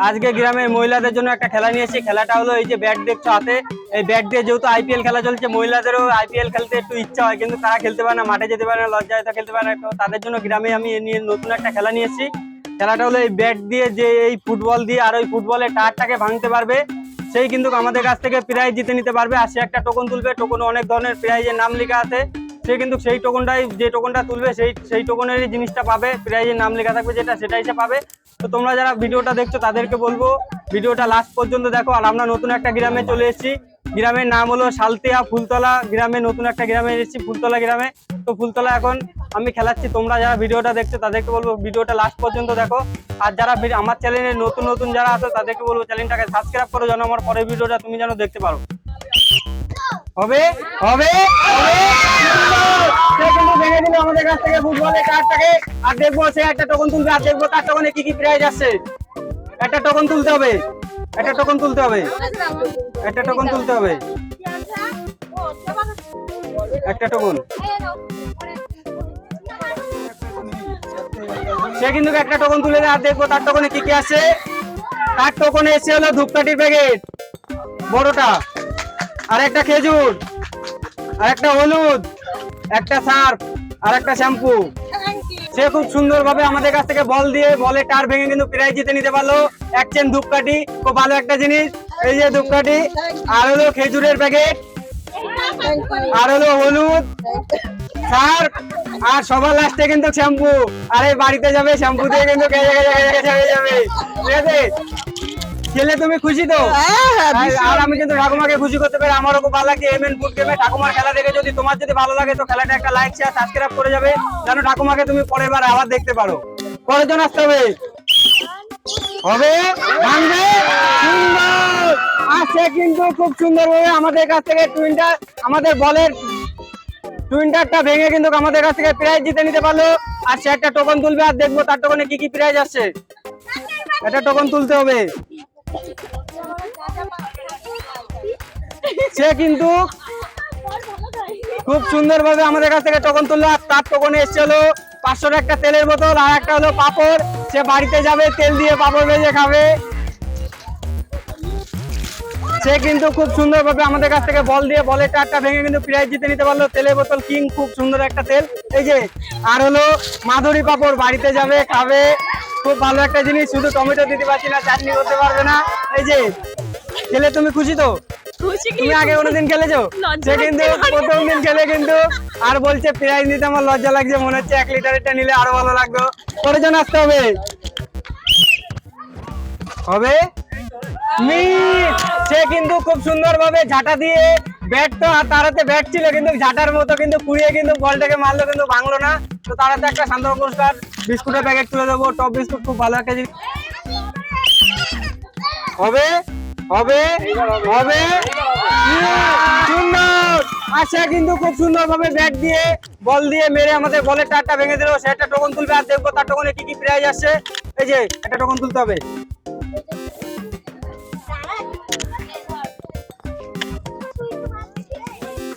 আজকে গ্রামের মহিলাদের জন্য একটা খেলা নিয়েছি। খেলাটা হলো এই যে ব্যাট দেখছো হাতে, এই ব্যাট দিয়ে যেহেতু আইপিএল খেলা চলছে, মহিলাদেরও আইপিএল খেলতে একটু ইচ্ছা হয়, কিন্তু তারা খেলতে পারে না, মাঠে যেতে পারে না, লজ্জায় খেলতে পারে না। তো তাদের জন্য গ্রামে আমি নিয়ে নতুন একটা খেলা নিয়েছি। খেলাটা হলো এই ব্যাট দিয়ে, যে এই ফুটবল দিয়ে আর ওই ফুটবলের টারটাকে ভাঙতে পারবে সেই কিন্তু আমাদের কাছ থেকে প্রাইজ জিতে নিতে পারবে। আর সে একটা টোকন তুলবে, টোকনে অনেক ধরনের প্রাইজের নাম লেখা আছে। সে কিন্তু সেই টোকনটাই, যে টোকনটা তুলবে সেই টোকনেরই জিনিসটা পাবে, প্রাইজের নাম লেখা থাকবে যেটা, সেটাই সে পাবে। তো তোমরা যারা ভিডিওটা দেখছো তাদেরকে বলবো ভিডিওটা লাস্ট পর্যন্ত দেখো। আর আমরা নতুন একটা গ্রামে চলে এসেছি, গ্রামের নাম হলো সালতিয়া ফুলতলা গ্রামে, নতুন একটা গ্রামে এসেছি, ফুলতলা গ্রামে। তো ফুলতলা এখন আমি খেলাচ্ছি। তোমরা যারা ভিডিওটা দেখছো তাদেরকে বলবো ভিডিওটা লাস্ট পর্যন্ত দেখো। আর যারা আমার চ্যানেলে নতুন নতুন যারা আছে তাদেরকে বলবো চ্যানেলটাকে সাবস্ক্রাইব করো, যেন আমার পরের ভিডিওটা তুমি যেন দেখতে পারো। হবে হবে ভেঙে দিল আমাদের কাছ থেকে ফুটবলের কার্ডটাকে। আর দেখবো সে একটা টোকন তুলবে, আর দেখবো তার টোকনে কি কি প্রাইজ আসছে। একটা টোকন তুলতে হবে, একটা টোকন তুলতে হবে, একটা টোকন তুলতে হবে, একটা টোকন। সে কিন্তু একটা টোকন তুলে দেয়, আর দেখবো তার টোকনে কি কি আছে। তার টোকনে এসে হলো ধূপকাঠির প্যাকেট বড়টা, আর একটা খেজুর, আর একটা হলুদ, একটা সার্ফ, আর একটা শ্যাম্পু। সে খুব সুন্দর ভাবে আমাদের কাছ থেকে বল দিয়ে, বলের টার ভেঙে কিন্তু প্রাইজ জিতে নিতে পারলো। এক চেন ধূপকাঠি, খুব ভালো একটা জিনিস। এই যে ধূপকাঠি, আর হলো খেজুরের প্যাকেট, আর হলো হলুদ, সার্ফ, আর সবার লাস্টে কিন্তু শ্যাম্পু। আর এই বাড়িতে যাবে শ্যাম্পু দিয়ে কিন্তু হয়ে যাবে। ঠিক আছে, খেলে তুমি খুশি তো? আর আমি কিন্তু ঠাকুমাকে খুশি করতে পারি, আমারও খুব ভালো লাগে। এমএন ফুড গেমে ঠাকুমার খেলা দেখে যদি তোমার যদি ভালো লাগে তো খেলাটা একটা লাইক শেয়ার সাবস্ক্রাইব করে যাবে, যেন ঠাকুমাকে তুমি পরের বার আবার দেখতে পারো। পরের জন আসতে হবে, হবে ভাঙবে সুন্দর। আর সে কিন্তু খুব সুন্দর ভাবে আমাদের কাছ থেকে টুইনটা, আমাদের বলের টুইনটারটা ভেঙে কিন্তু আমাদের কাছ থেকে প্রাইজ জিতে নিতে পারলো। আর সে একটা টোকন তুলবে, আর দেখবো তার টোকনে কি কি প্রাইজ আসছে। একটা টোকন তুলতে হবে। সে কিন্তু খুব সুন্দর ভাবে আমাদের কাছ থেকে টোকন তুললো। আর তার টোকনে এসেছিল 500 একটা তেলের বোতল, আর একটা হলো পাপড়। সে বাড়িতে যাবে, তেল দিয়ে পাপড় ভেজে খাবে। সে কিন্তু খুব সুন্দর ভাবে আমাদের কাছ থেকে বল দিয়ে, বলের টারটা ভেঙে কিন্তু প্রাইজ জিতে নিতে পারলো। তেলের বোতল কিং, খুব সুন্দর একটা তেল। এই যে, আর হলো মাধুরী পাপড়, বাড়িতে যাবে খাবে, খুব ভালো একটা জিনিস। শুধু টমেটো দিতে পারছি না, চাটনি করতে পারবে না। এই যে খেলে তুমি খুশি তো? তুমি আগে কোনোদিন খেলেছো? সে কিন্তু প্রথম দিন খেলে কিন্তু আর বলছে প্রাইজ নিতে আমার লজ্জা লাগছে, মনে হচ্ছে 1 লিটারেরটা নিলে আরো ভালো লাগতো। পরের জন আসতে হবে, হবে সে কিন্তু খুব সুন্দর ভাবে ঝাঁটা দিয়ে, ব্যাট তো তার হাতে ব্যাট ছিল কিন্তু ঝাঁটার মতো কিন্তু কুড়িয়ে কিন্তু বলটাকে মারলো, কিন্তু ভাঙলো না। তো তার হাতে একটা শান্ত পুরস্কার বিস্কুটের প্যাকেট তুলে দেবো, টপ বিস্কুট, খুব ভালো একটা জিনিস। হবে হবে হবে সুন্দর। আর সে কিন্তু খুব সুন্দর ভাবে ব্যাট দিয়ে, বল দিয়ে মেরে আমাদের বলের টারটা ভেঙে দিল। সে একটা টোকন তুলবে, আর দেখবো তার টোকনে কি কি প্রাইজ আসছে। এই যে একটা টোকন তুলতে হবে।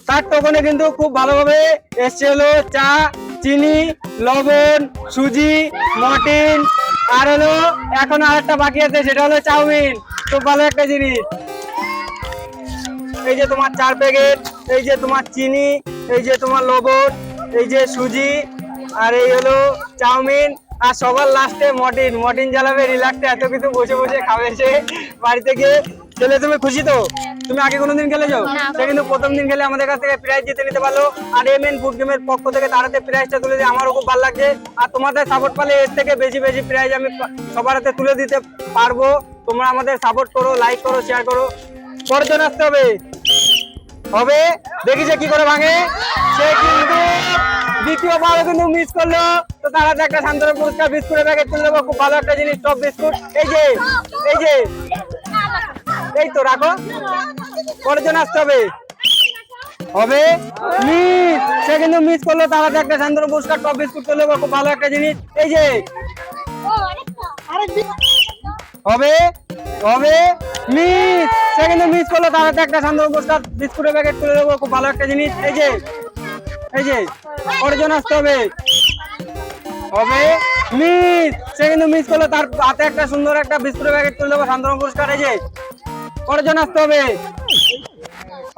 তার টোকনে কিন্তু খুব ভালোভাবে এসছে হলো চা, চিনি, লবণ, সুজি, মর্টিন, আর হলো এখন আরেকটা বাকি আছে, সেটা হলো চাউমিন। খুব ভালো একটা জিনিস। এই যে তোমার 4 প্যাকেট, এই যে তোমার চিনি, এই যে তোমার লবণ, এই যে সুজি, আর এই হলো চাউমিন। আর সবার লাস্টে মর্টিন জ্বালাবে রিল্যাক্সে, এত কিছু বসে বসে খাবে সে বাড়িতে গিয়ে। খেলে তুমি খুশি তো? তুমি আগে কোনোদিন খেলেছো? সে কিন্তু প্রথম দিন খেলে আমাদের কাছ থেকে প্রাইজ জিতে নিতে পারলো। আর এমএন ফুড গেমের পক্ষ থেকে তার হাতে প্রাইজটা তুলে দিয়ে আমারও খুব ভালো লাগছে। আর তোমাদের সাপোর্ট পালে এর থেকে বেশি বেশি প্রাইজ আমি সবার হাতে তুলে দিতে পারবো। তোমরা আমাদের সাপোর্ট করো, লাইক করো, শেয়ার করো। পরের জন আসতে হবে, হবে দেখি যে কি করে ভাঙে। সে কিন্তু দ্বিতীয়বারও কিন্তু মিস করলো। তো তার হাতে একটা শান্তর পুরস্কার বিস্কুটের প্যাকেট তুলে দেবো, খুব ভালো একটা জিনিস, টপ বিস্কুট। এই যে এই যে এই তো রাখো। পরের জন আসতে হবে, হবে মিস। সে কিন্তু মিস করলো, তার হাতে একটা শান্তর পুরস্কার, টপ বিস্কুট তুলে দেবো, খুব ভালো একটা জিনিস। এই যে হবে হবে মিস। সে কিন্তু মিস করলো, তার হাতে একটা শান্তর পুরস্কার, বিস্কুটের প্যাকেট তুলে দেবো, খুব ভালো একটা জিনিস। এই যে এই যে পরের জন আসতে হবে, হবে মিস, সে কিন্তু মিস করলো। তার হাতে একটা সুন্দর একটা বিস্কুটের প্যাকেট তুলে দেবো শান্তনু পুরস্কার। এই যে পরের জন আসতে হবে।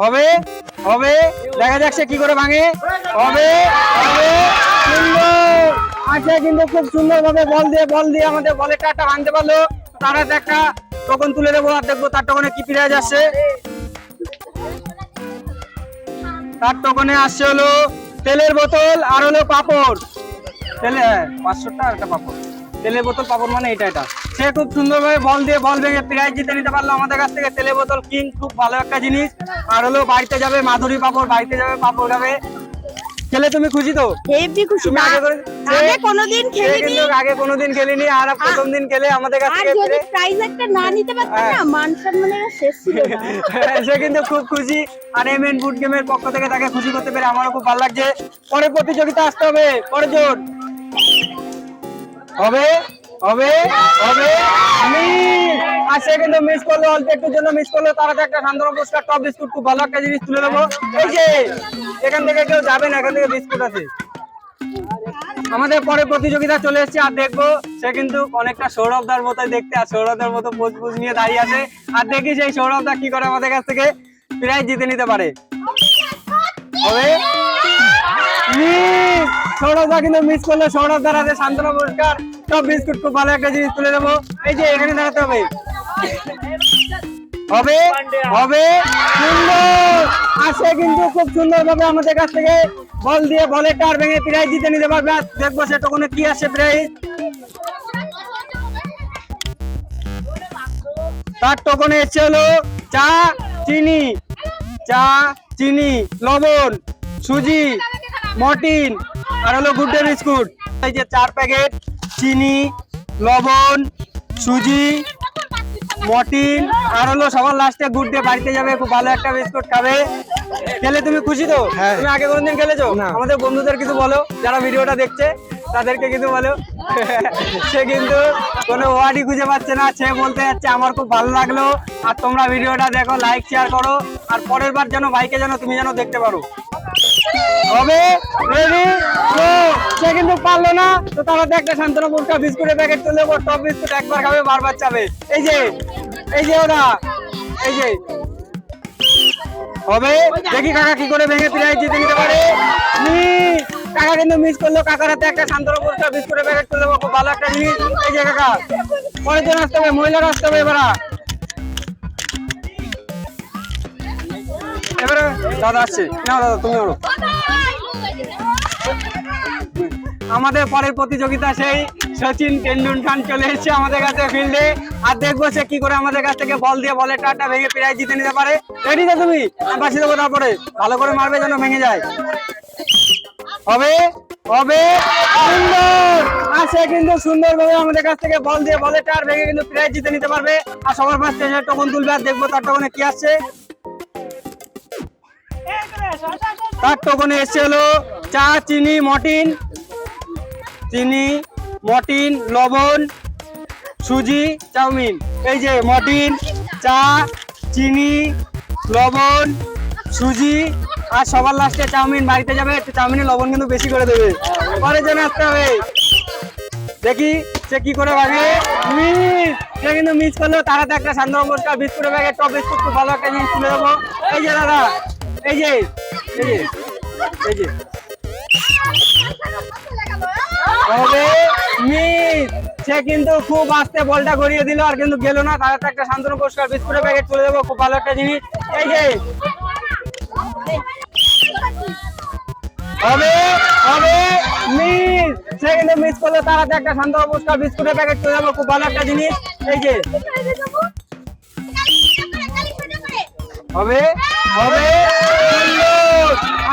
হবে হবে, দেখা যাক সে কি করে ভাঙে। হবে হবে, সুন্দর। আচ্ছা, কিন্তু খুব সুন্দর ভাবে বল দিয়ে আমাদের বলের টাটা ভাঙতে পারলো। তার হাতে একটা টোকন তুলে দেবো, আর দেখবো তার টোকনে কি প্রাইজ আসছে। তার টোকনে আসছে হলো তেলের বোতল আর হলো পাপড়। তেলে 500 টাকা একটা পাপড়, তেলের বোতল পাপড় মানে এটা। সে খুব সুন্দরভাবে বল ভেঙে প্রাইজ জিতে নিতে পারলো আমাদের কাছ থেকে। তেলের বোতল কিং, খুব ভালো একটা জিনিস। আর হলো বাড়িতে যাবে মাধুরী পাপড়, বাড়িতে যাবে পাপড় খাবে। খেলে তুমি খুশি তো? হেভি খুশি। তুমি আগে কোনোদিন খেলিনি, আগে কোনোদিন খেলিনি, আর প্রথম দিন খেলে আমাদের কাছ থেকে যদি প্রাইজ একটা না নিতে পারতাম না, মান সম্মানের শেষ ছিল না। সে কিন্তু খুব খুশি। আর এমএন বুট গেমের পক্ষ থেকে তাকে খুশি করতে পেরে আমারও খুব ভালো লাগছে। পরের প্রতিযোগিতা আসতে হবে, পরের জন। হবে হবে হবে, মিস। আর সে কিন্তু মিস করলো, অল্প একটুর জন্য মিস করলো। তার হাতে একটা শান্তনু পুরস্কার টপ বিস্কুট, খুব ভালো একটা জিনিস তুলে দেবো। এই যে এখান থেকে কেউ যাবে না, এখান থেকে বিস্কুট আছে। আমাদের পরে প্রতিযোগিতা চলে এসেছে, আর দেখবো সে কিন্তু অনেকটা সৌরভদার মতোই দেখতে, আর সৌরভদার মতো পোজ নিয়ে দাঁড়িয়ে আছে। আর দেখি সেই সৌরভদা কি করে আমাদের কাছ থেকে প্রাইজ জিতে নিতে পারে। হবে মিস, সৌরভদা কিন্তু মিস করলো। সৌরভদার হাতে শান্তনু পুরস্কার টপ বিস্কুট, খুব ভালো একটা জিনিস তুলে দেবো। এই যে এখানে দাঁড়াতে হবে। হবে হবে, সুন্দর। আর সে কিন্তু খুব সুন্দর ভাবে আমাদের কাছ থেকে বল দিয়ে বলের টার ভেঙে প্রাইজ জিতে নিতে পারবে। আর দেখবো সে টোকনে কি আসে প্রাইজ। তার টোকনে এসছে হলো চা চিনি, লবণ, সুজি, মর্টিন আর হলো গুড ডে বিস্কুট। এই যে 4 প্যাকেট চিনি, লবণ, সুজি, মর্টিন আর হলো সবার লাস্টে গুড ডে। বাড়িতে যাবে, খুব ভালো একটা বিস্কুট খাবে। খেলে তুমি খুশি তো? তুমি আগে কোনদিন খেলেছো? আমাদের বন্ধুদের কিছু বলো, যারা ভিডিওটা দেখছে তাদেরকে কিছু বলো। সে কিন্তু কোনো ওয়ার্ডই খুঁজে পাচ্ছে না। সে বলতে যাচ্ছে আমার খুব ভালো লাগলো, আর তোমরা ভিডিওটা দেখো, লাইক শেয়ার করো, আর পরের বার যেন ভাইকে তুমি যেন দেখতে পারো। হবে রেডি গো। সে কিন্তু পারলো না, তো তার হাতে একটা শান্তনু পুরস্কার বিস্কুটের প্যাকেট তুলে দেবো। টপ বিস্কুট একবার খাবে, বারবার চাবে। এই যে ওরা, এই যে হবে। দেখি কাকা কি করে ভেঙে প্রাইজ জিতে নিতে পারে। কাকা কিন্তু মিস করলো। কাকার হাতে একটা শান্তনু পুরস্কার বিস্কুটের প্যাকেট তুলে দেবো, খুব ভালো একটা জিনিস। এই যে কাকা, পরের জন আসতে হবে, মহিলারা আসতে হবে। এবারে দাদা আসছে না, দাদা তুমি বলো। আমাদের পরের প্রতিযোগিতা সেই সচিন টেন্ডুলকার চলে এসেছে আমাদের কাছে ফিল্ডে। আর দেখবো সে কি করে আমাদের কাছ থেকে বল দিয়ে বলের টাটা ভেঙে প্রাইজ জিতে নিতে পারে। রেডি তো তুমি? বাসি দেবো, তারপরে ভালো করে মারবে যেন ভেঙে যায়। হবে হবে, সুন্দর। আর সে কিন্তু সুন্দর ভাবে আমাদের কাছ থেকে বল দিয়ে বলের টার ভেঙে কিন্তু প্রাইজ জিতে নিতে পারবে। আর সবার ফার্স্টে টোকন তুলবে, আর দেখবো তার টোকনে কি আসছে। তার টোকনে এসছে হলো চা, চিনি, মর্টিন, লবণ, সুজি, চাউমিন। এই যে মর্টিন, চা, চিনি, লবণ, সুজি আর সবার লাস্টে চাউমিন। বাড়িতে যাবে, চাউমিনে লবণ কিন্তু বেশি করে দেবে। পরের জন্য আসতে হবে। দেখি সে কি করে ভাগে। সে কিন্তু মিস করলো। তার হাতে একটা শান্তনু পুরস্কার বিস্কুটের প্যাকেট, টপ বিস্কুট, খুব ভালো একটা জিনিস তুলে দেবো। এই যে দাদা, এই যে হবে মিস। সে কিন্তু খুব আস্তে বলটা গড়িয়ে দিল, আর কিন্তু গেল না। তার একটা শান্তনু পুরস্কার বিস্কুটের প্যাকেট তুলে দেবো, খুব ভালো একটা জিনিস। এই যে হবে হবে, মিস। সে কিন্তু মিস করলো। তার হাতে একটা শান্তনু পুরস্কার বিস্কুটের প্যাকেট তুলে দেবো, খুব ভালো একটা জিনিস। এই যে হবে হবে,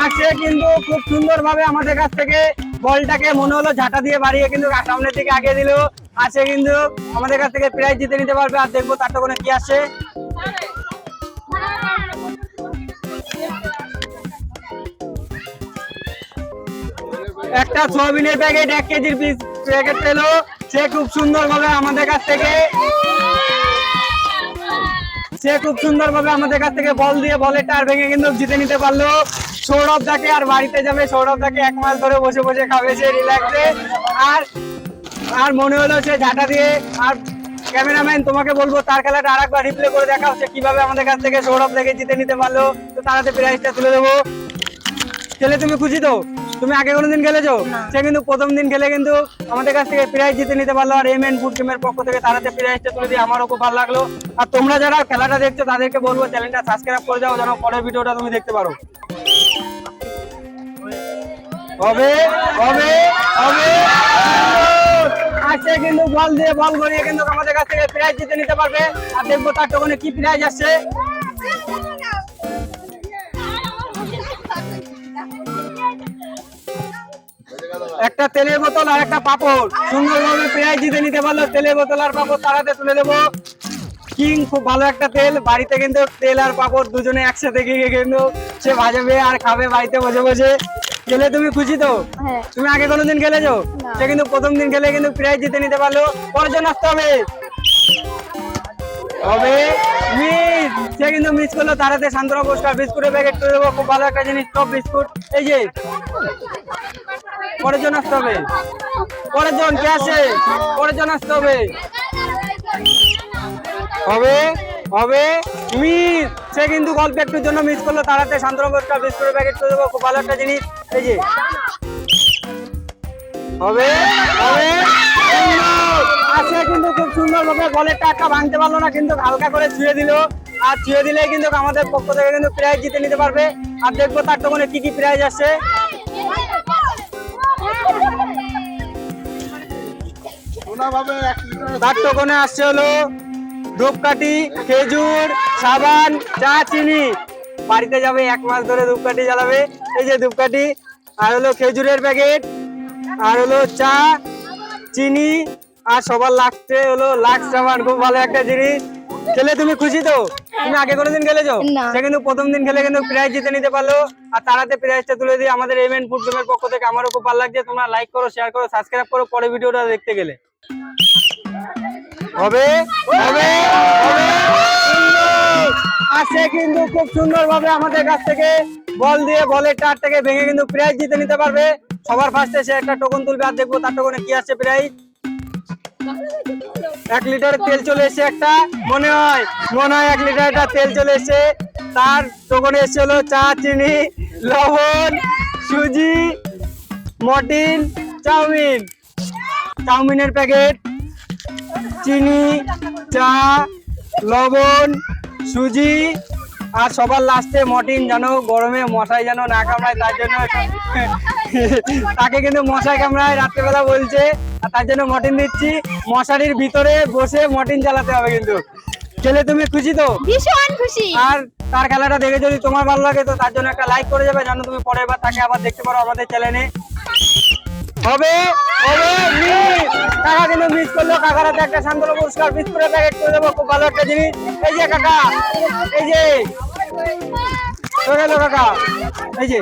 আর সে কিন্তু খুব সুন্দর ভাবে আমাদের কাছ থেকে বলটাকে মনে হলো ঝাঁটা দিয়ে বাড়িয়ে কিন্তু সামনের দিকে আগে দিল। আর সে কিন্তু আমাদের কাছ থেকে প্রাইজ জিতে নিতে পারবে। আর দেখবো তার টোকনে কি আসে। একটা সোয়াবিনের প্যাকেট, 1 কেজির পিস প্যাকেট পেলো। সে খুব সুন্দর ভাবে আমাদের কাছ থেকে বল দিয়ে বলের টার ভেঙে কিন্তু জিতে নিতে পারলো সৌরভদাকে। আর বাড়িতে যাবে, সৌরভদাকে 1 মাস ধরে বসে বসে খাবে সে রিল্যাক্সে। আর আর মনে হলো সে ঝাঁটা দিয়ে। আর ক্যামেরাম্যান তোমাকে বলবো তার খেলাটা আরেকবার রিপ্লে করে দেখাও, সে কিভাবে আমাদের কাছ থেকে সৌরভ থেকে জিতে নিতে পারলো। তো তারাতে প্রাইজটা তুলে দেবো। খেলে তুমি খুশি তো? তুমি আগে কোনোদিন খেলেছো? সে কিন্তু প্রথম দিন খেলে কিন্তু আমাদের কাছ থেকে প্রাইজ জিতে নিতে পারলো। আর এমএন ফুড টিমের পক্ষ থেকে তারাতে প্রাইজটা তুলে দিয়ে আমারও খুব ভালো লাগলো। আর তোমরা যারা খেলাটা দেখছো তাদেরকে বলবো চ্যানেলটা সাবস্ক্রাইব করে দাও, যেন পরের ভিডিওটা তুমি দেখতে পারো। হবে হবে হবে। আসছে কিন্তু বল দিয়ে বল গড়িয়ে কিন্তু আমাদের কাছ থেকে প্রাইজ জিতে নিতে পারবে। আর দেখবো তার টোকনে কি প্রাইজ আসছে। একটা তেলের বোতল আর একটা পাপড়, সুন্দরভাবে প্রাইজ জিতে নিতে পারলো। তেলের বোতল আর পাপড় তারাতে তুলে দেবো। কিং খুব ভালো একটা তেল, বাড়িতে কিন্তু তেল আর পাপড় দুজনে একসাথে গিয়ে কিন্তু সে ভাজাবে আর খাবে বাড়িতে বসে বসে। খেলে তুমি খুশি তো? হ্যাঁ। তুমি আগে কোনোদিন খেলেছো? না। সে কিন্তু প্রথম দিন খেলে কিন্তু প্রাইজ জিতে নিতে পারলো। পরের জন আসতে হবে। হবে মিস, সে কিন্তু মিস করলো। তারাতে শান্তনা পুরস্কার বিস্কুটের প্যাকেট করে দেবো। খুব ভালো একটা জিনিস, টপ বিস্কুট। এই যে পরের জন আসতে হবে। পরের জন কে আসে? পরের জন আসতে হবে। হবে হবে মিস, সে কিন্তু গল্প একটুর জন্য মিস করলো। তারাতে শান্তনা পুরস্কার বিস্কুটের প্যাকেট করে দেবো। খুব ভালো একটা জিনিস। এই যে হবে হবে আসে কিন্তু খুব সুন্দর ভাবে বলের টাকা ভাঙতে পারলো না, কিন্তু হালকা করে ছুঁয়ে দিল। আর ছুঁয়ে দিলে কিন্তু আমাদের পক্ষ থেকে কিন্তু প্রাইজ জিতে নিতে পারবে। আর দেখবো তার টোকনে কি কি প্রাইজ আসছে। তার টোকনে আসছে হলো ধূপকাঠি, খেজুর, সাবান, চা, চিনি। বাড়িতে যাবে 1 মাস ধরে ধূপকাঠি জ্বালাবে। এই যে ধূপকাঠি, আর হলো খেজুরের প্যাকেট, আর হলো চা, চিনি, আর সবার লাস্টে হলো লাক্স সাবান। খুব ভালো একটা জিনিস। খেলে তুমি খুশি তো? তুমি আগে কোনোদিন খেলেছো? না। সে কিন্তু প্রথম দিন খেলে কিন্তু প্রাইজ জিতে নিতে পারলো। আর তারাতে প্রাইজটা তুলে দিয়ে আমাদের এমএন ফুড টিমের পক্ষ থেকে আমারও খুব ভালো লাগছে। তোমরা লাইক করো, শেয়ার করো, সাবস্ক্রাইব করো পরে ভিডিওটা দেখতে গেলে। হবে হবে হবে আসে কিন্তু খুব সুন্দর ভাবে আমাদের কাছ থেকে বল দিয়ে বলের টার থেকে ভেঙে কিন্তু প্রাইজ জিতে নিতে পারবে। সবার ফার্স্টে সে একটা টোকন তুলবে। আর দেখবো তার টোকনে কি আসছে প্রাইজ। 1 লিটারের তেল চলে এসে একটা, মনে হয় 1 লিটার একটা তেল চলে এসে। তার টোকনে এসে হলো চা, চিনি, লবণ, সুজি, মর্টিন, চাউমিন, চাউমিনের প্যাকেট, চিনি, চা, লবণ, সুজি, আর সবার লাস্টে মর্টিন, জানো গরমে মশাই যেন না কামড়ায় তার জন্য তাকে কিন্তু মশাই কামড়ায় রাত্রেবেলা বলছে, আর তার জন্য মর্টিন দিচ্ছি। মশারির ভিতরে বসে মর্টিন চালাতে হবে কিন্তু। খেলে তুমি খুশি তো? ভীষণ খুশি। আর তার খেলাটা দেখে যদি তোমার ভালো লাগে তো তার জন্য একটা লাইক করে যাবে, যেন তুমি পরের বার তাকে আবার দেখতে পারো আমাদের চ্যানেলে। হবে হবে মিস, কাকা কিন্তু মিস করলো। কাকার হাতে একটা শান্তনা পুরস্কার বিস্কুটের প্যাকেট করে দেবো। খুব ভালো একটা জিনিস। এই যে কাকা, এই যে চলে এলো কাকা, এই যে।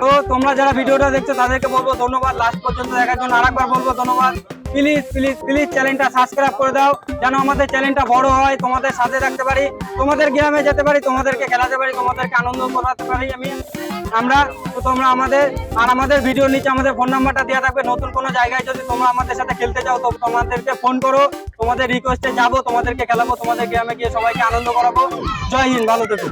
তো তোমরা যারা ভিডিওটা দেখছো তাদেরকে বলবো ধন্যবাদ লাস্ট পর্যন্ত দেখার জন্য। আরেকবার বলবো ধন্যবাদ। প্লিজ প্লিজ প্লিজ চ্যানেলটা সাবস্ক্রাইব করে দাও, যেন আমাদের চ্যানেলটা বড় হয়, তোমাদের সাথে থাকতে পারি, তোমাদের গ্রামে যেতে পারি, তোমাদেরকে খেলাতে পারি, তোমাদেরকে আনন্দ করাতে পারি আমরা। তো তোমরা আমাদের ভিডিওর নিচে আমাদের ফোন নাম্বারটা দেওয়া থাকবে। নতুন কোনো জায়গায় যদি তোমরা আমাদের সাথে খেলতে চাও তো তোমাদেরকে ফোন করো, তোমাদের রিকোয়েস্টে যাবো, তোমাদেরকে খেলাবো, তোমাদের গ্রামে গিয়ে সবাইকে আনন্দ করাবো। জয় হিন্দ, ভালো থেকো।